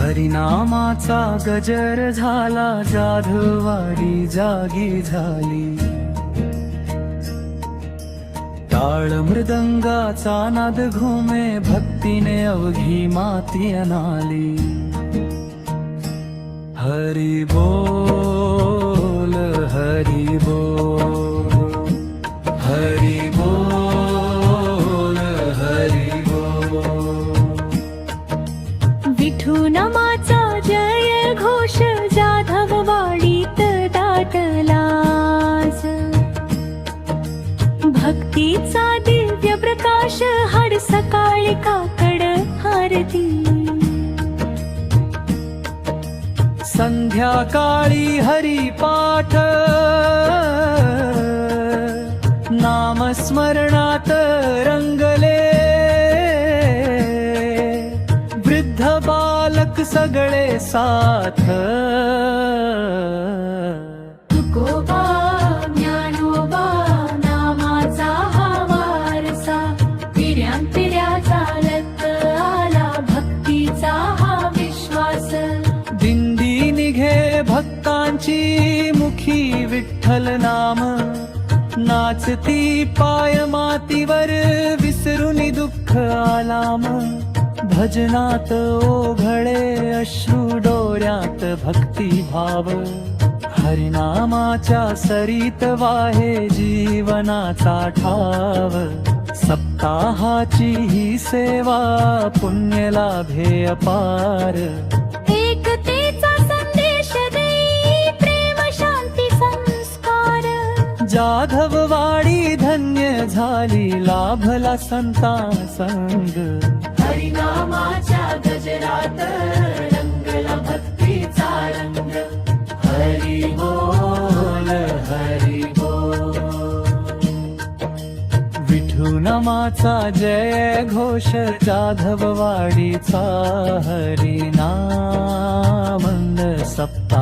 हरिनामाचा गजर झाला, जाधववाडी जागी झाली. टाळ मृदंगाचा नाद घुमे, भक्तीने अवघी माती अनाली. हरी बोल, हरी बोल, हरी बोल, हरी बोल. विठू नामाचा जय घोष, जाधववाडीत दाटला. भक्तीचा दिव्य प्रकाश, हर सकाळी काकड आरती. संध्याकाळी हरिपाठ, नामस्मरणात रंगले. वृद्ध बालक सगळे साथ. तुकोबा ज्ञानोबा नामाचा हा वारसा, पिढ्यानपिढ्या चालत आला भक्तीचा हा विश्वास. दिंडी निघे भक्तांची, मुखी विठ्ठल नाम. नाचती पाय मातीवर, विसरून दुःख आलाम. भजनात ओघळे अश्रू, डोळ्यात भक्ती भाव. हरिनामाच्या सरीत वाहे जीवनाचा ठाव. सप्ताहाची ही सेवा, पुण्य लाभे अपार. एकतेचा संदेश देई, प्रेम शांती संस्कार. जाधववाडी धन्य झाली, लाभला संता संग. हरिनामाच्या गजरात रंगला भक्तीचा रंग. हरी बोल, हरी बोल. विठू नामाचा जय घोष, जाधववाडीचा हरिनाम सप्ताह.